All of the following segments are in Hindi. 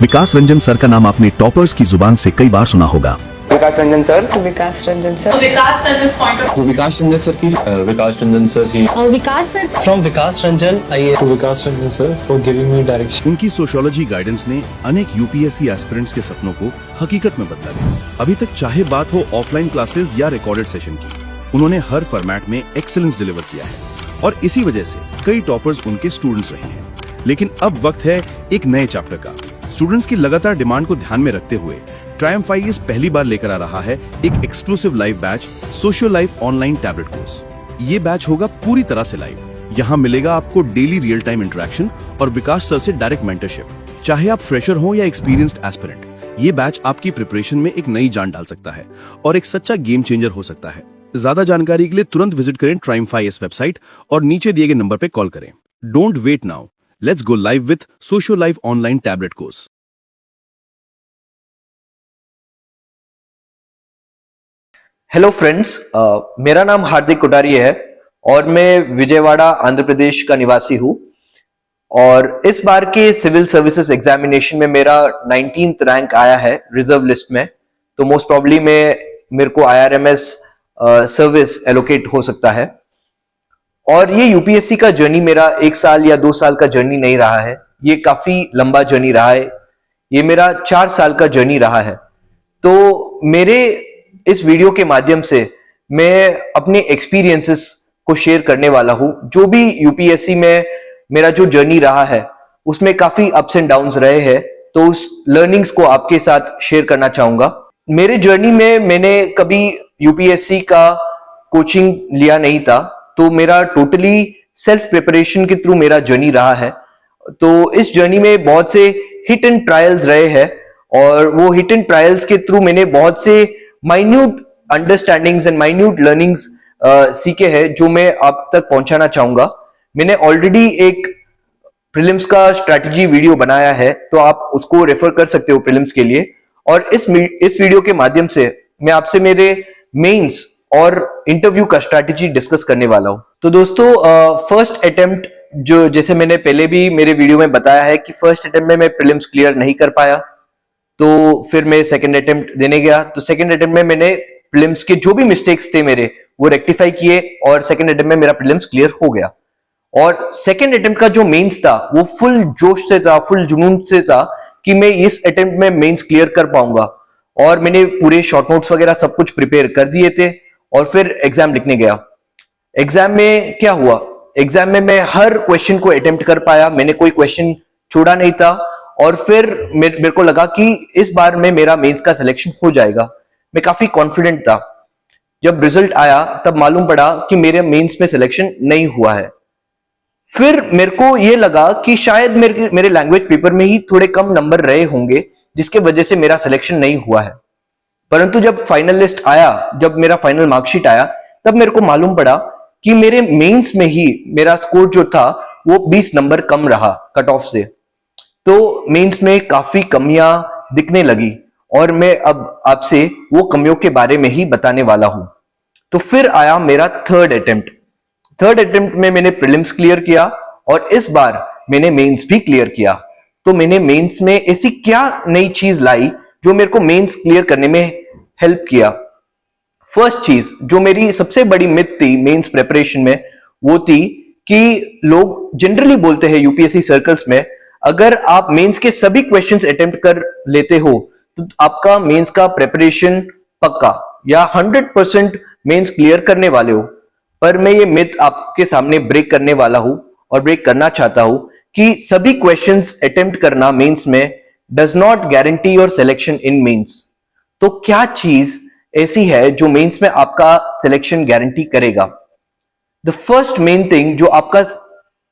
विकास रंजन सर का नाम आपने टॉपर्स की जुबान से कई बार सुना होगा। Vikas Ranjan sir, Vikas Ranjan sir, Vikas Ranjan point of Vikas Ranjan sir की विकास रंजन सर की Vikas sir, From Vikas Ranjan, I Vikas Ranjan sir for giving me direction. उनकी सोशियोलॉजी गाइडेंस ने अनेक यूपीएससी एस्पिरेंट्स के सपनों को हकीकत में बदला है। अभी तक चाहे बात हो ऑफलाइन क्लासेस या रिकॉर्डेड सेशन की, उन्होंने हर फॉर्मेट में एक्सीलेंस डिलीवर किया है और इसी वजह से कई टॉपर्स उनके स्टूडेंट्स रहे हैं। लेकिन अब वक्त है एक नए चैप्टर का। स्टूडेंट्स की लगातार डिमांड को ध्यान में रखते हुए ट्रायम्फ आईएएस पहली बार लेकर आ रहा है एक exclusive live batch, socio Life online tablet course. ये बैच होगा पूरी तरह से लाइव। यहाँ मिलेगा आपको डेली रियल टाइम इंटरेक्शन और विकास सर से डायरेक्ट मेंटरशिप। चाहे आप फ्रेशर हो या एक्सपीरियंस्ड एस्पिरेंट, ये बैच आपकी प्रिपरेशन में एक नई जान डाल सकता है और एक सच्चा गेम चेंजर हो सकता है। ज्यादा जानकारी के लिए तुरंत विजिट करें ट्रायम्फ आईएएस वेबसाइट और नीचे दिए गए नंबर पर कॉल करें। Don't wait now, let's go live with Socio Life online tablet course. Hello friends, मेरा नाम हार्दिक कोठारी है और मैं विजयवाड़ा आंध्र प्रदेश का निवासी हूँ। और इस बार के सिविल सर्विसेज एग्जामिनेशन में मेरा 19th रैंक आया है रिजर्व लिस्ट में। तो मोस्ट प्रॉब्ली मेरे को IRMS सर्विस एलोकेट हो सकता है। और ये यूपीएससी का जर्नी मेरा 1 साल या 2 साल का जर्नी नहीं रहा है, ये काफी लंबा जर्नी रहा है। ये मेरा 4 साल का जर्नी रहा है। तो मेरे इस वीडियो के माध्यम से मैं अपने एक्सपीरियंसेस को शेयर करने वाला हूं। जो भी यूपीएससी में मेरा जो जर्नी रहा है उसमें काफी अप्स एंड डाउन्स रहे हैं, तो उस लर्निंग्स को आपके साथ शेयर करना चाहूंगा। मेरे जर्नी में मैंने कभी यूपीएससी का कोचिंग लिया नहीं था, तो मेरा टोटली सेल्फ प्रिपरेशन के थ्रू मेरा जर्नी रहा है। तो इस जर्नी में बहुत से हिट एंड ट्रायल्स रहे हैं और वो हिट एंड ट्रायल्स के थ्रू मैंने बहुत से minute understandings and minute learnings सीखे हैं जो मैं आप तक पहुंचाना चाहूंगा। मैंने ऑलरेडी एक प्रीलिम्स का स्ट्रैटेजी वीडियो बनाया है, तो आप उसको रेफर कर सकते हो प्रीलिम्स के लिए। और इस वीडियो के माध्यम से मैं आपसे मेरे मेंस और इंटरव्यू का स्ट्रैटेजी डिस्कस करने वाला हूं। तो दोस्तों, फर्स्ट अटेम्प्ट, जो जैसे मैंने पहले भी मेरे वीडियो में बताया है कि फर्स्ट अटेम्प्ट में मैं प्रीलिम्स क्लियर नहीं कर पाया, तो फिर मैं सेकंड अटेम्प्ट देने गया। तो सेकंड अटेम्प्ट में मैंने प्रीलिम्स के जो भी मिस्टेक्स थे मेरे, वो रेक्टिफाई किए और सेकंड अटेम्प्ट में मेरा प्रीलिम्स क्लियर हो गया। और सेकंड अटेम्प्ट का जो मेंस था वो फुल जोश से था, फुल जुनून से था कि मैं इस अटेम्प्ट में मेंस क्लियर कर पाऊंगा। और मैंने पूरे शॉर्ट नोट्स वगैरह सब कुछ प्रिपेयर कर दिए थे और फिर एग्जाम लिखने गया। एग्जाम में क्या हुआ, एग्जाम में मैं हर क्वेश्चन को अटेम्प्ट कर पाया, मैंने कोई क्वेश्चन छोड़ा नहीं था। और फिर मेरे को लगा कि इस बार में मेरा मेंस का सिलेक्शन हो जाएगा। मैं काफी कॉन्फिडेंट था। जब रिजल्ट आया तब मालूम पड़ा कि मेरे मेंस में सिलेक्शन नहीं हुआ है। फिर मेरे को यह लगा कि शायद मेरे लैंग्वेज पेपर में ही थोड़े कम नंबर रहे होंगे, जिसके वजह से मेरा सिलेक्शन नहीं हुआ है। परंतु जब फाइनल लिस्ट आया, जब मेरा फाइनल मार्कशीट आया, तब मेरे को मालूम पड़ा कि मेरे मेंस में ही मेरा स्कोर जो था वो 20 नंबर कम रहा कट ऑफ से। तो मेंस में काफी कमियां दिखने लगी और मैं अब आपसे वो कमियों के बारे में ही बताने वाला हूं। तो फिर आया मेरा थर्ड अटेम्प्ट। थर्ड अटेम्प्ट में मैंने प्रीलिम्स क्लियर किया और इस बार मैंने मेंस भी क्लियर किया। तो मैंने मेंस में ऐसी क्या नई चीज लाई जो मेरे को मेंस क्लियर करने में हेल्प किया। फर्स्ट चीज जो मेरी सबसे बड़ी मिथ थी मेंस प्रिपरेशन में, वो थी कि लोग जनरली बोलते हैं यूपीएससी सर्कल्स में, अगर आप मेंस के सभी क्वेश्चंस अटेम्प्ट कर लेते हो तो आपका मेंस का प्रिपरेशन पक्का या 100% मेंस क्लियर करने वाले हो। पर मैं ये मिथ आपके सामने ब्रेक करने वाला हूं और ब्रेक करना चाहता हूं कि सभी क्वेश्चंस अटेम्प्ट करना मेंस में does not guarantee your selection in mains. तो क्या चीज ऐसी है जो मेंस में आपका सिलेक्शन गारंटी करेगा? द फर्स्ट मेन थिंग जो आपका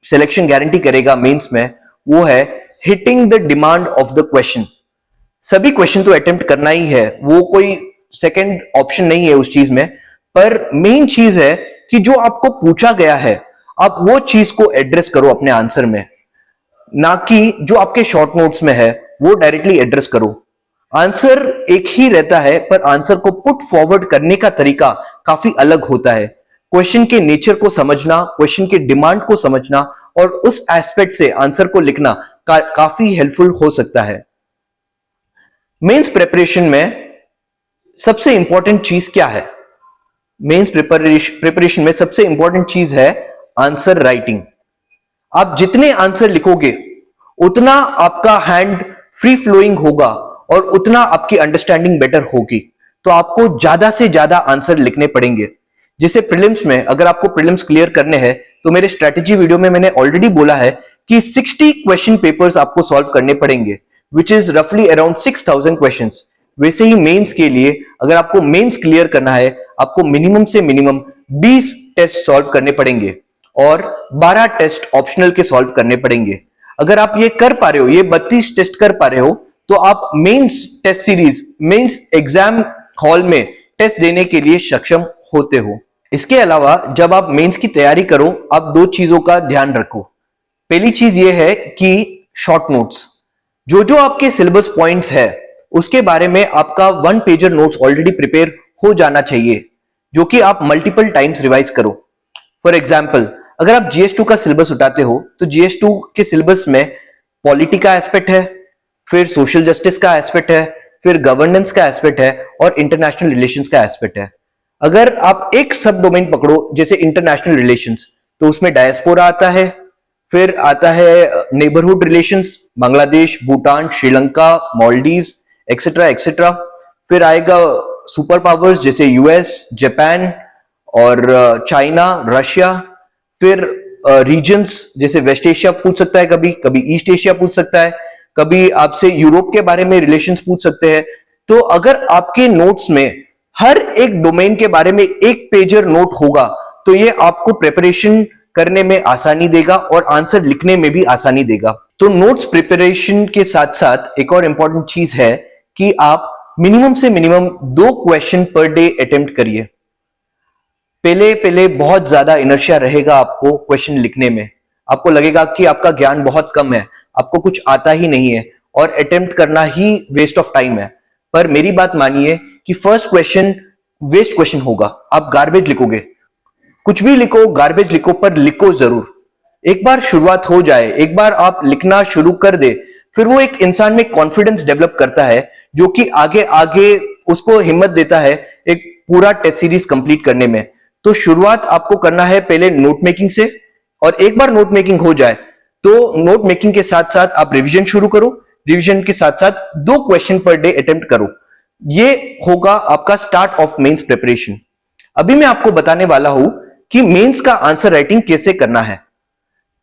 सिलेक्शन गारंटी करेगा मेंस में, वो है hitting the demand of the question. सभी क्वेश्चन तो अटेम्प्ट करना ही है, वो कोई सेकंड ऑप्शन नहीं है उस चीज में। पर मेन चीज है कि जो आपको पूछा गया है, आप वो चीज को एड्रेस करो अपने आंसर में, ना कि जो आपके शॉर्ट नोट्स में है वो डायरेक्टली एड्रेस करो। आंसर एक ही रहता है, पर आंसर को पुट फॉरवर्ड करने का तरीका काफी अलग होता है। क्वेश्चन के नेचर को समझना, क्वेश्चन के डिमांड को समझना और उस एस्पेक्ट से आंसर को लिखना काफी हेल्पफुल हो सकता है। मेंस प्रिपरेशन में सबसे इंपॉर्टेंट चीज क्या है? मेंस प्रिपरेशन में सबसे इंपॉर्टेंट चीज है आंसर राइटिंग। आप जितने आंसर लिखोगे उतना आपका हैंड फ्री फ्लोइंग होगा और उतना आपकी अंडरस्टैंडिंग बेटर होगी। तो आपको ज्यादा से ज्यादा आंसर लिखने पड़ेंगे। जैसे प्रीलिम्स में अगर आपको प्रीलिम्स क्लियर करने हैं तो मेरे स्ट्रेटेजी वीडियो में मैंने ऑलरेडी बोला है कि 60 क्वेश्चन पेपर्स आपको सॉल्व करने पड़ेंगे, विच इज रफली अराउंड 6000 क्वेश्चंस। वैसे ही मेंस के लिए अगर आपको मेंस क्लियर करना है आपको मिनिमम से मिनिमम 20 टेस्ट सॉल्व करने पड़ेंगे और 12 टेस्ट ऑप्शनल के सॉल्व करने पड़ेंगे। अगर आप ये कर पा रहे हो, ये 32 टेस्ट कर पा रहे हो, तो आप mains test series, mains exam hall में टेस्ट देने के लिए सक्षम होते हो। इसके अलावा जब आप मेंस की तैयारी करो आप दो चीजों का ध्यान रखो। पहली चीज ये है कि शॉर्ट नोट्स, जो जो आपके सिलेबस पॉइंट्स है उसके बारे में आपका 1 पेजर नोट्स ऑलरेडी प्रिपेयर हो जाना चाहिए, जो कि आप मल्टीपल टाइम्स रिवाइज करो। फॉर एग्जाम्पल, अगर आप GS2 का सिलेबस उठाते हो तो GS2 के सिलेबस में पॉलिटी का एस्पेक्ट है, फिर सोशल जस्टिस का एस्पेक्ट है, फिर गवर्नेंस का एस्पेक्ट है और इंटरनेशनल रिलेशंस का एस्पेक्ट है। अगर आप एक सब डोमेन पकड़ो जैसे इंटरनेशनल रिलेशंस, तो उसमें डायस्पोरा आता है, फिर आता है neighbourhood relations, Bangladesh, Bhutan, Sri Lanka, Maldives etcetera etcetera. फिर आएगा सुपर पावर्स जैसे US, जापान और चाइना, रशिया। फिर रीजन्स जैसे वेस्ट एशिया पूछ सकता है, कभी कभी ईस्ट एशिया पूछ सकता है, कभी आपसे यूरोप के बारे में रिलेशंस पूछ सकते हैं। तो अगर आपके नोट्स में हर एक डोमेन के बारे में एक पेजर नोट होगा तो ये आपको प्रिपरेशन करने में आसानी देगा और आंसर लिखने में भी आसानी देगा। तो नोट्स प्रिपरेशन के साथ साथ एक और इंपॉर्टेंट चीज है कि आप मिनिमम से minimum 2 question per day attempt करिए। पहले पहले बहुत ज्यादा इनर्शिया रहेगा आपको क्वेश्चन लिखने में, आपको लगेगा कि आपका ज्ञान बहुत कम है, आपको कुछ आता ही नहीं है और अटेम्प्ट करना ही वेस्ट ऑफ टाइम है। पर मेरी बात मानिए कि फर्स्ट क्वेश्चन वेस्ट क्वेश्चन होगा, आप गार्बेज लिखोगे, कुछ भी लिखो, गार्बेज लिखो, पर लिखो जरूर। एक बार शुरुआत हो जाए, एक बार आप लिखना शुरू कर दे, फिर वो एक इंसान में कॉन्फिडेंस डेवलप करता है जो कि आगे आगे उसको हिम्मत देता है एक पूरा टेस्ट सीरीज कंप्लीट करने में। तो शुरुआत आपको करना है पहले नोट मेकिंग से, और एक बार नोट मेकिंग हो जाए तो नोट मेकिंग के साथ साथ आप रिवीजन शुरू करो, रिवीजन के साथ साथ 2 क्वेश्चन पर डे अटेम्प्ट करो। ये होगा आपका स्टार्ट ऑफ मेंस प्रिपरेशन। अभी मैं आपको बताने वाला हूं कि मेंस का आंसर राइटिंग कैसे करना है।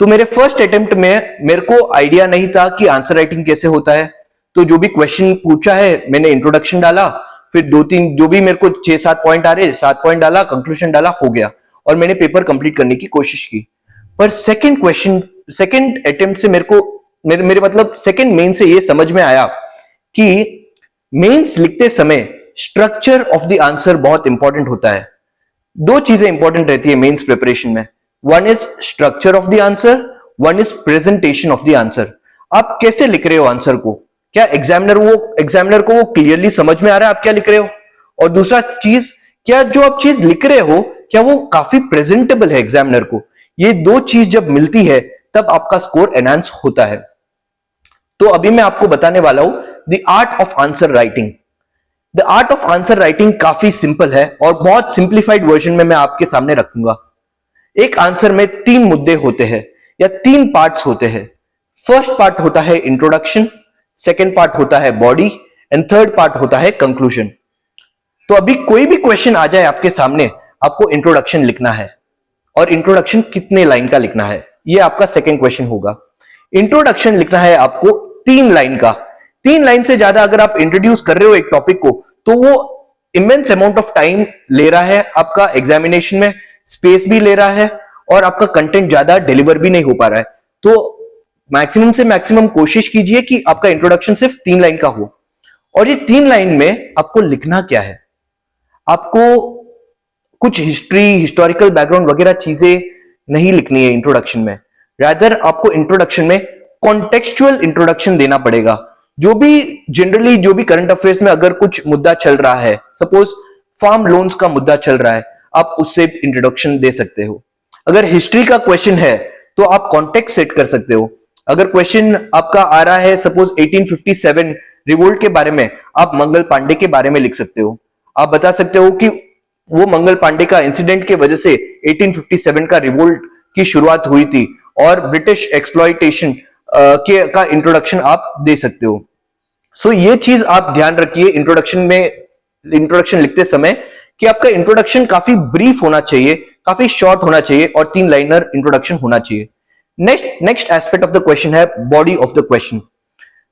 तो मेरे फर्स्ट अटेम्प्ट में मेरे को आइडिया नहीं था कि आंसर राइटिंग कैसे होता है, तो जो भी क्वेश्चन पूछा है मैंने इंट्रोडक्शन डाला, फिर 2-3 जो भी मेरे को 6-7 पॉइंट आ रहे 7 पॉइंट डाला, कंक्लूजन डाला, हो गया और मैंने पेपर कंप्लीट करने की कोशिश की। पर सेकंड अटेम्प्ट से मेरे मतलब सेकंड मेन से ये समझ में आया कि मेंस लिखते समय स्ट्रक्चर ऑफ द आंसर बहुत इंपॉर्टेंट होता है। 2 चीजें इंपॉर्टेंट रहती है मेंस प्रिपरेशन में, one is structure of the answer, one is presentation of the answer. आप कैसे लिख रहे हो आंसर को, क्या एग्जामिनर को वो क्लियरली समझ में आ रहा है आप क्या लिख रहे हो, और दूसरा चीज, क्या जो आप चीज लिख रहे हो क्या वो काफी प्रेजेंटेबल है एग्जामिनर को। ये 2 चीज जब मिलती है तब आपका स्कोर एनहांस होता है। तो अभी मैं आपको बताने वाला हूं the art of answer writing. The art of answer writing काफी सिंपल है और बहुत सिंप्लीफाइड वर्जन में मैं आपके सामने रखूंगा। एक आंसर में 3 मुद्दे होते हैं या 3 पार्ट्स होते हैं। फर्स्ट पार्ट होता है इंट्रोडक्शन, सेकेंड पार्ट होता है बॉडी एंड थर्ड पार्ट होता है कंक्लूजन। तो अभी कोई भी क्वेश्चन आ जाए आपके सामने, आपको इंट्रोडक्शन लिखना है, और इंट्रोडक्शन कितने लाइन का लिखना है ये आपका सेकेंड क्वेश्चन होगा। इंट्रोडक्शन लिखना है आपको 3 लाइन का। 3 लाइन से ज्यादा अगर आप इंट्रोड्यूस कर रहे हो एक टॉपिक को तो वो इमेंस अमाउंट ऑफ टाइम ले रहा है आपका एग्जामिनेशन में, स्पेस भी ले रहा है और आपका कंटेंट ज्यादा डिलीवर भी नहीं हो पा रहा है। तो मैक्सिमम से मैक्सिमम कोशिश कीजिए कि आपका इंट्रोडक्शन सिर्फ 3 लाइन का हो। और ये 3 लाइन में आपको लिखना क्या है, आपको कुछ हिस्टोरिकल बैकग्राउंड वगैरह चीजें नहीं लिखनी है इंट्रोडक्शन में। रादर आपको इंट्रोडक्शन में कॉन्टेक्चुअल इंट्रोडक्शन देना पड़ेगा। जो भी करंट अफेयर्स में अगर कुछ मुद्दा चल रहा है, सपोज फार्म लोन्स का मुद्दा चल रहा है, आप उससे इंट्रोडक्शन दे सकते हो। अगर हिस्ट्री का क्वेश्चन है तो आप कॉन्टेक्स्ट सेट कर सकते हो। अगर क्वेश्चन आपका आ रहा है सपोज 1857 रिवोल्ट के बारे में आप मंगल पांडे के बारे में लिख सकते हो। आप बता सकते हो कि वो मंगल पांडे का इंसिडेंट के वजह से 1857 का रिवोल्ट की शुरुआत हुई थी और ब्रिटिश एक्सप्लॉयटेशन का इंट्रोडक्शन आप दे सकते हो। सो ये चीज आप ध्यान रखिए इंट्रोडक्शन लिखते समय कि आपका इंट्रोडक्शन काफी ब्रीफ होना चाहिए, काफी शॉर्ट होना चाहिए और 3 लाइनर इंट्रोडक्शन होना चाहिए। Next aspect of the question है body of the question.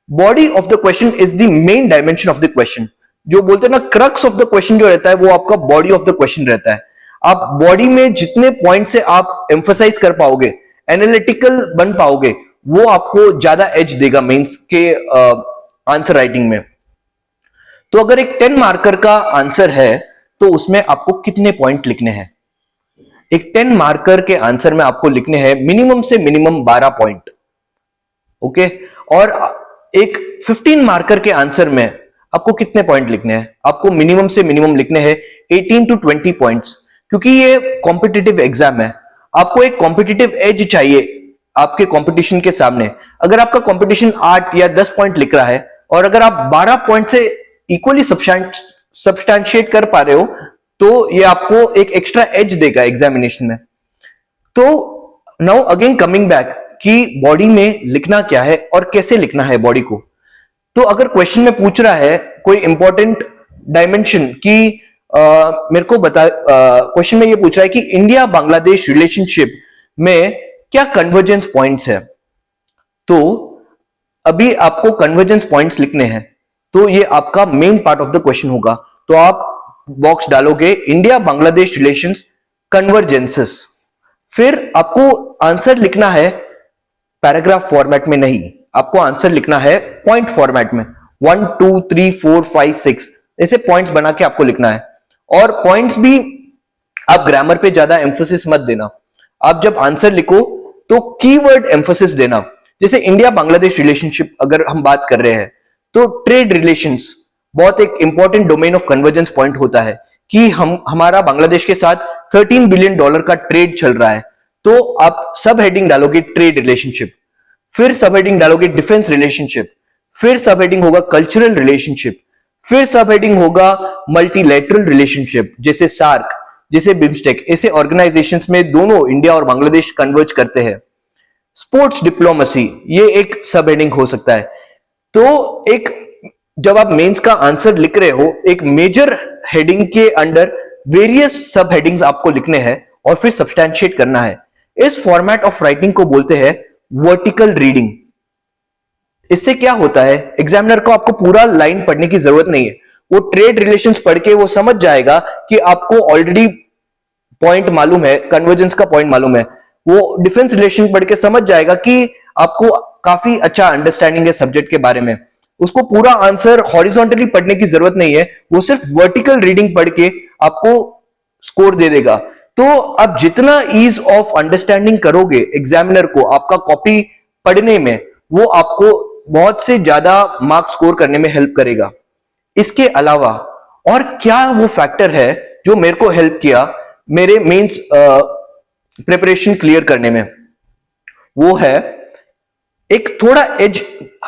Body of the question is the main dimension of the question. जो बोलते हैं ना क्रक्स ऑफ द क्वेश्चन जो रहता है वो आपका बॉडी ऑफ द क्वेश्चन रहता है। आप बॉडी में जितने पॉइंट से आप एम्फसाइज कर पाओगे, एनालिटिकल बन पाओगे, वो आपको ज्यादा एज देगा मेंस के आंसर राइटिंग में। तो अगर एक 10 मार्कर का आंसर है तो उसमें आपको कितने पॉइंट लिखने हैं? एक 10 मार्कर के आंसर में आपको लिखने हैं मिनिमम से मिनिमम 12 पॉइंट। ओके, और एक 15 मार्कर के आंसर में आपको कितने पॉइंट लिखने हैं? आपको मिनिमम से मिनिमम लिखने हैं 18 to 20 पॉइंट्स, क्योंकि ये कॉम्पिटिटिव एग्जाम है। आपको एक कॉम्पिटिटिव एज चाहिए आपके कंपटीशन के सामने। अगर आपका कंपटीशन 8 या 10 पॉइंट लिख रहा है और अगर आप 12 पॉइंट से इक्वली सब्सटैंशिएट कर पा रहे हो तो ये आपको एक एक्स्ट्रा एज देगा एग्जामिनेशन में। तो नाउ अगेन कमिंग बैक कि बॉडी में लिखना क्या है और कैसे लिखना है बॉडी को। तो अगर क्वेश्चन में पूछ रहा है कोई इंपॉर्टेंट डायमेंशन कि मेरे को बता, क्वेश्चन में ये पूछ रहा है कि इंडिया बांग्लादेश रिलेशनशिप में क्या कन्वर्जेंस पॉइंट्स है, तो अभी आपको कन्वर्जेंस पॉइंट्स लिखने हैं। तो ये आपका main part of the question होगा। तो आप बॉक्स डालोगे इंडिया बांग्लादेश रिलेशंस कन्वर्जेंसेस, फिर आपको आंसर लिखना है पैराग्राफ फॉर्मेट में नहीं, आपको आंसर लिखना है पॉइंट फॉर्मेट में। 1 2 3 4 5 6 ऐसे पॉइंट्स बना के आपको लिखना है। और पॉइंट्स भी आप ग्रामर पे ज्यादा एम्फोसिस मत देना। आप जब आंसर लिखो तो कीवर्ड एम्फोसिस देना। जैसे इंडिया बांग्लादेश रिलेशनशिप अगर हम बात कर रहे हैं तो ट्रेड रिलेशंस बहुत एक important domain of convergence point होता है कि हमारा बांग्लादेश के साथ $13 बिलियन का ट्रेड चल रहा है। तो आप सब हेडिंग डालोगे ट्रेड रिलेशनशिप, फिर सब हेडिंग डालोगे डिफेंस रिलेशनशिप, फिर सब हेडिंग होगा कल्चरल रिलेशनशिप, फिर सब हेडिंग होगा मल्टीलैटरल रिलेशनशिप जैसे सार्क, जैसे बिम्स्टेक, ऐसे ऑर्गेनाइजेशंस में दोनों इंडिया और बांग्लादेश कन्वर्ज करते हैं। स्पोर्ट्स डिप्लोमेसी ये एक सब हेडिंग हो सकता है। तो एक जब आप मेंस का आंसर लिख रहे हो एक मेजर हेडिंग के अंडर वेरियस सब हेडिंग्स आपको लिखने हैं और फिर सब्सटैंशिएट करना है। इस फॉर्मेट ऑफ राइटिंग को बोलते हैं वर्टिकल रीडिंग। इससे क्या होता है, एग्जामिनर को आपको पूरा लाइन पढ़ने की जरूरत नहीं है। वो ट्रेड रिलेशंस पढ़ के वो समझ जाएगा कि आपको ऑलरेडी पॉइंट मालूम है, कन्वर्जेंस का पॉइंट मालूम है। वो डिफेंस रिलेशन पढ़ के समझ जाएगा कि आपको काफी अच्छा अंडरस्टैंडिंग है सब्जेक्ट के बारे में। उसको पूरा आंसर हॉरिजॉन्टली पढ़ने की जरूरत नहीं है, वो सिर्फ वर्टिकल रीडिंग पढ़ के आपको स्कोर दे देगा। तो आप जितना ईज ऑफ अंडरस्टैंडिंग करोगे एग्जामिनर को आपका कॉपी पढ़ने में, वो आपको बहुत से ज्यादा मार्क्स स्कोर करने में हेल्प करेगा। इसके अलावा और क्या वो फैक्टर है जो मेरे को हेल्प किया मेरे मेंस प्रिपरेशन क्लियर करने में, वो है एक थोड़ा एज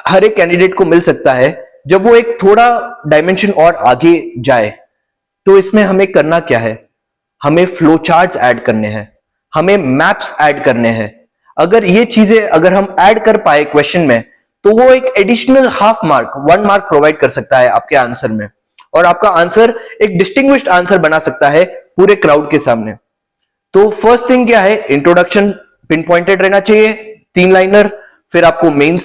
हर एक कैंडिडेट को मिल सकता है जब वो एक थोड़ा डायमेंशन और आगे जाए। तो इसमें हमें करना क्या है, हमें फ्लो चार्ट्स ऐड करने हैं, हमें मैप्स ऐड करने हैं। अगर ये चीजें अगर हम ऐड कर पाए क्वेश्चन में तो वो एक additional half mark 1 mark provide कर सकता है आपके आंसर में और आपका आंसर एक डिस्टिंग्विश्ड आंसर बना सकता है पूरे क्राउड के सामने। तो फर्स्ट थिंग क्या है, इंट्रोडक्शन पिन पॉइंटेड रहना चाहिए 3 लाइनर। फिर आपको main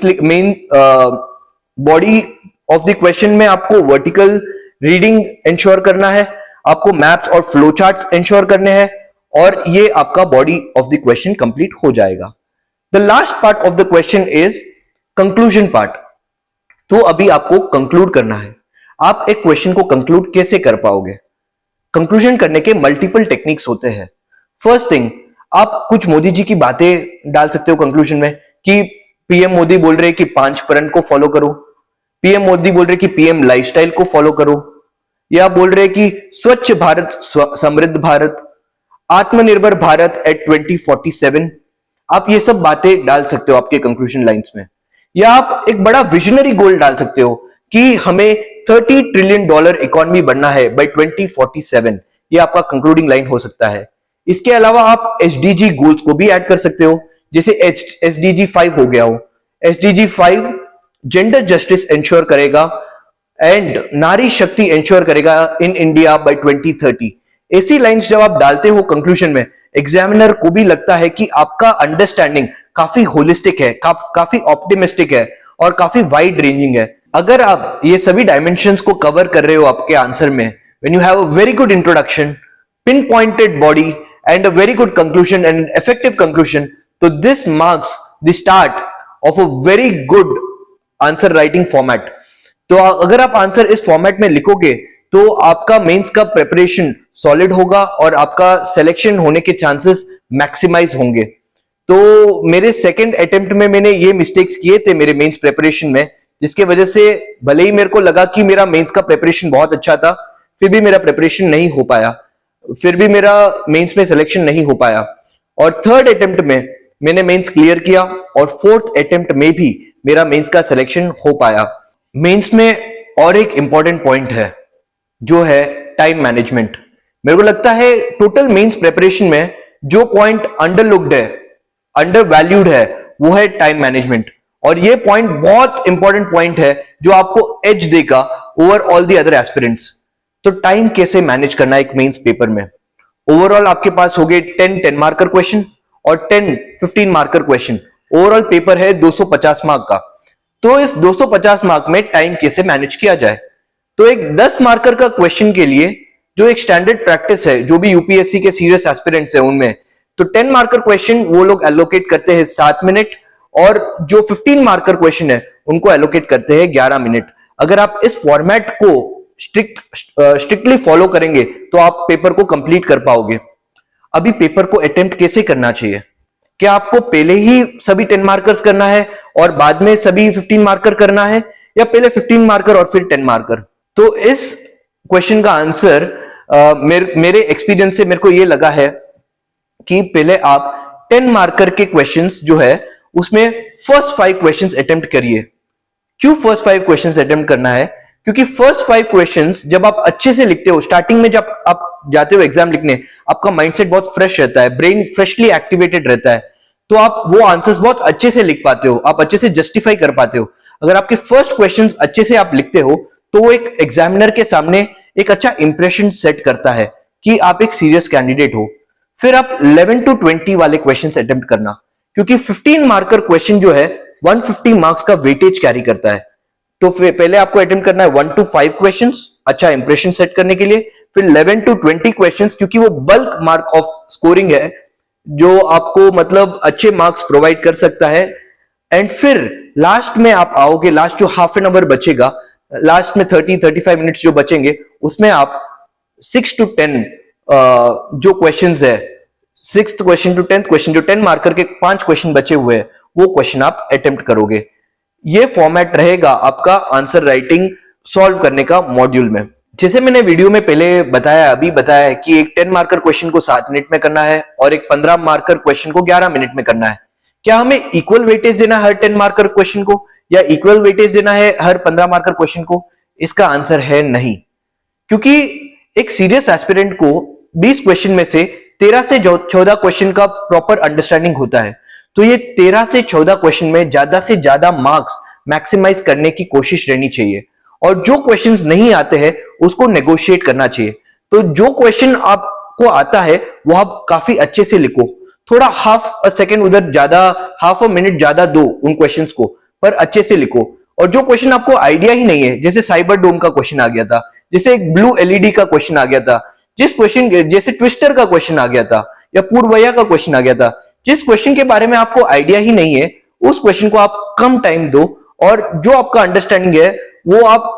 body of the question में आपको वर्टिकल रीडिंग इंश्योर करना है, आपको मैप्स और फ्लो चार्ट्स इंश्योर करने हैं और ये आपका body of the question complete हो जाएगा। The last part of the question is conclusion part. तो अभी आपको कंक्लूड करना है। आप एक क्वेश्चन को कंक्लूड कैसे कर पाओगे? कंक्लूजन करने के मल्टीपल टेक्निक्स होते हैं। फर्स्ट थिंग, आप कुछ मोदी जी की बातें डाल सकते हो कंक्लूजन में कि पीएम मोदी बोल रहे कि 5 प्रण को फॉलो करो, पीएम मोदी बोल रहे कि पीएम लाइफस्टाइल को फॉलो करो, या बोल रहे कि स्वच्छ भारत समृद्ध भारत, आत्मनिर्भर भारत एट 2047। आप ये सब बातें डाल सकते हो आपके कंक्लूजन लाइंस में। या आप एक बड़ा विजनरी गोल डाल सकते हो कि हमें $30 ट्रिलियन इकोनॉमी बनना है बाय 2047। ये आपका कंक्लूडिंग लाइन हो सकता है। इसके अलावा आप एसडीजी गोल्स को भी ऐड कर सकते हो, जैसे एसडीजी 5 हो गया हो। एसडीजी 5 जेंडर जस्टिस इंश्योर करेगा एंड नारी शक्ति इंश्योर करेगा इन इंडिया बाय 2030। ऐसी लाइंस जब आप डालते हो कंक्लूजन में, एग्जामिनर को भी लगता है कि आपका अंडरस्टैंडिंग काफी होलिस्टिक है, काफी ऑप्टिमिस्टिक है और काफी वाइड रेंजिंग है। अगर आप ये सभी डायमेंशंस को कवर कर रहे हो आपके आंसर में, when you have a very good introduction, pin pointed body and a very good conclusion and effective conclusion, तो this marks the start of a very good answer writing format. तो अगर आप आंसर इस फॉर्मेट में लिखोगे तो आपका मेंस का प्रिपरेशन सॉलिड होगा और आपका सिलेक्शन होने के चांसेस मैक्सिमाइज होंगे। तो मेरे सेकंड अटेम्प्ट में मैंने ये मिस्टेक्स किए थे मेरे मेंस प्रिपरेशन में, जिसके वजह से भले ही मेरे को लगा कि मेरा मेंस का प्रिपरेशन बहुत अच्छा था, फिर भी मेरा प्रिपरेशन नहीं हो पाया, फिर भी मेरा मेंस में सिलेक्शन नहीं हो पाया। और थर्ड अटेम्प्ट में मैंने मेंस क्लियर किया और फोर्थ अटेम्प्ट में भी मेरा मेंस का सिलेक्शन हो पाया। मेंस में और एक इंपॉर्टेंट पॉइंट है जो है टाइम मैनेजमेंट। मेरे को लगता है टोटल मेंस प्रिपरेशन में जो पॉइंट अंडरलुक्ड है, अंडर वैल्यूड है, वो है टाइम मैनेजमेंट। और ये पॉइंट बहुत इंपॉर्टेंट पॉइंट है जो आपको एज देगा over all the other aspirants. तो टाइम कैसे मैनेज करना है एक मेंस पेपर में। ओवरऑल आपके पास हो गए 10 मार्कर क्वेश्चन और 15 मार्कर क्वेश्चन। ओवरऑल पेपर है 250 मार्क का। तो इस 250 मार्क में टाइम कैसे मैनेज किया जाए। तो एक 10 मार्कर का क्वेश्चन के लिए जो एक स्टैंडर्ड प्रैक्टिस है, जो भी यूपीएससी के सीरियस एस्पिरेंट्स है उनमें, तो 10 मार्कर क्वेश्चन वो लोग एलोकेट करते हैं 7 मिनट और जो 15 मार्कर क्वेश्चन है उनको एलोकेट करते हैं 11 मिनट। अगर आप इस फॉर्मेट को स्ट्रिक्टली फॉलो करेंगे तो आप पेपर को कंप्लीट कर पाओगे। अभी पेपर को अटेम्प्ट कैसे करना चाहिए? क्या आपको पहले ही सभी 10 मार्कर्स करना है और बाद में सभी 15 मार्कर करना है, या पहले 15 मार्कर और फिर 10 मार्कर? तो इस क्वेश्चन का आंसर मेरे एक्सपीरियंस से मेरे को ये लगा है कि पहले आप 10 मार्कर के क्वेश्चंस जो है उसमें फर्स्ट 5 क्वेश्चंस अटेम्प्ट करिए। क्यों फर्स्ट 5 क्वेश्चंस अटेम्प्ट करना है? क्योंकि फर्स्ट 5 क्वेश्चंस जब आप अच्छे से लिखते हो, स्टार्टिंग में जब आप जाते हो एग्जाम लिखने, आपका माइंडसेट बहुत फ्रेश रहता है, ब्रेन फ्रेशली एक्टिवेटेड रहता है, तो आप वो आंसर्स बहुत अच्छे से लिख पाते हो, आप अच्छे से जस्टिफाई कर पाते हो। अगर आपके फर्स्ट क्वेश्चंस अच्छे से आप लिखते हो तो वो एक एग्जामिनर के सामने एक अच्छा इंप्रेशन सेट करता है कि आप एक सीरियस कैंडिडेट हो। फिर आप 11 to 20 वाले क्वेश्चंस अटेम्प्ट करना, क्योंकि 15 मार्कर क्वेश्चन जो है 150 मार्क्स का वेटेज कैरी करता है। तो पहले आपको अटेम्प्ट करना है 1 to 5 क्वेश्चंस अच्छा इंप्रेशन सेट करने के लिए, फिर 11 to 20 क्वेश्चंस क्योंकि वो बल्क मार्क ऑफ स्कोरिंग है जो आपको मतलब अच्छे मार्क्स प्रोवाइड कर सकता है। एंड फिर लास्ट में आप आओगे, लास्ट जो हाफ एन आवर बचेगा, लास्ट में 30-35 मिनट्स जो बचेंगे, उसमें आप 6 to 10 जो क्वेश्चंस है, 6th question to 10th question, जो 10 मार्कर के 5 क्वेश्चन बचे हुए हैं, वो क्वेश्चन आप अटेम्प्ट करोगे। ये फॉर्मेट रहेगा आपका आंसर राइटिंग सॉल्व करने का मॉड्यूल में। जैसे मैंने वीडियो में पहले बताया, अभी बताया कि एक 10 मार्कर क्वेश्चन को 7 मिनट में करना है और एक 15 मार्कर क्वेश्चन को 11 मिनट में करना है। क्या हमें इक्वल वेटेज देना है हर 10 मार्कर क्वेश्चन को, या इक्वल वेटेज देना है हर 15 मार्कर क्वेश्चन को? इसका आंसर है नहीं, क्योंकि एक सीरियस एस्पिरेंट को 20 क्वेश्चन में से 13 से 14 क्वेश्चन का प्रॉपर अंडरस्टैंडिंग होता है। तो ये 13 से 14 क्वेश्चन में ज्यादा से ज्यादा मार्क्स मैक्सिमाइज करने की कोशिश रहनी चाहिए, और जो क्वेश्चंस नहीं आते हैं उसको नेगोशिएट करना चाहिए। तो जो क्वेश्चन आपको आता है वो आप काफी अच्छे से लिखो, थोड़ा हाफ अ सेकेंड उधर ज्यादा, हाफ अ मिनट ज्यादा दो उन क्वेश्चंस को, पर अच्छे से लिखो। और जो क्वेश्चन आपको आइडिया ही नहीं है, जैसे साइबर डोम का क्वेश्चन आ गया था, जैसे एक ब्लू एलईडी का क्वेश्चन आ गया था, जैसे ट्विस्टर का क्वेश्चन आ गया था, या पूर्वया का क्वेश्चन आ गया था, जिस क्वेश्चन के बारे में आपको आइडिया ही नहीं है उस क्वेश्चन को आप कम टाइम दो, और जो आपका अंडरस्टैंडिंग है वो आप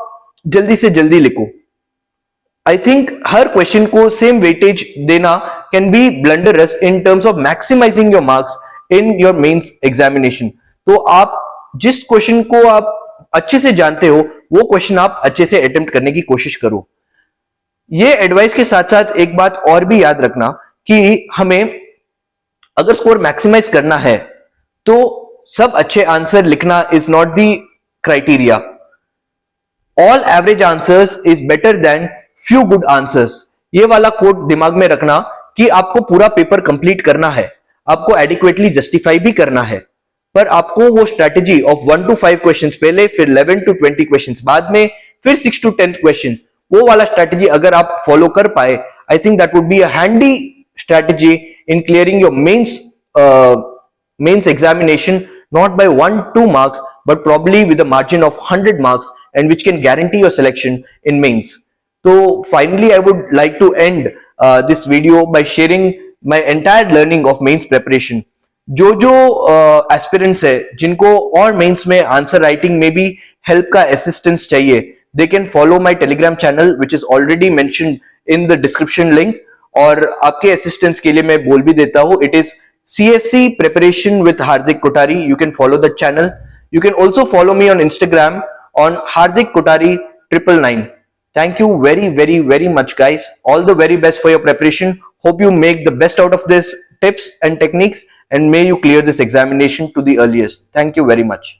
जल्दी से जल्दी लिखो। आई थिंक हर क्वेश्चन को सेम वेटेज देना can be blunderous in terms of maximizing your marks in your mains examination. तो आप जिस क्वेश्चन को आप अच्छे से जानते हो वो क्वेश्चन आप अच्छे से अटेम्प्ट करने की कोशिश करो। ये एडवाइस के साथ साथ एक बात और भी याद रखना कि हमें अगर स्कोर मैक्सिमाइज करना है तो सब अच्छे आंसर लिखना is not the criteria. all average answers is better than few good answers. ये वाला कोट दिमाग में रखना कि आपको पूरा पेपर कंप्लीट करना है, आपको एडिक्वेटली जस्टिफाई भी करना है, पर आपको वो स्ट्रेटेजी ऑफ 1 to 5 क्वेश्चंस पहले, फिर 11 to 20 क्वेश्चंस बाद में, फिर 6 to 10 क्वेश्चंस, वो वाला स्ट्रेटेजी अगर आप फॉलो कर पाए, I think that would be a handy strategy in clearing your mains examination, not by 1-2 marks but probably with a margin of 100 marks, and which can guarantee your selection in mains. So finally I would like to end this video by sharing my entire learning of mains preparation. जो aspirants है जिनको और mains में answer writing में भी help का assistance चाहिए, they can follow my telegram channel which is already mentioned in the description link. और आपके assistance के लिए मैं बोल भी देता हूँ, it is CSC Preparation with Hardik Kotari. You can follow the channel. You can also follow me on Instagram on Hardik Kotari 999. Thank you very much guys. All the very best for your preparation. Hope you make the best out of this tips and techniques, and may you clear this examination to the earliest. Thank you very much.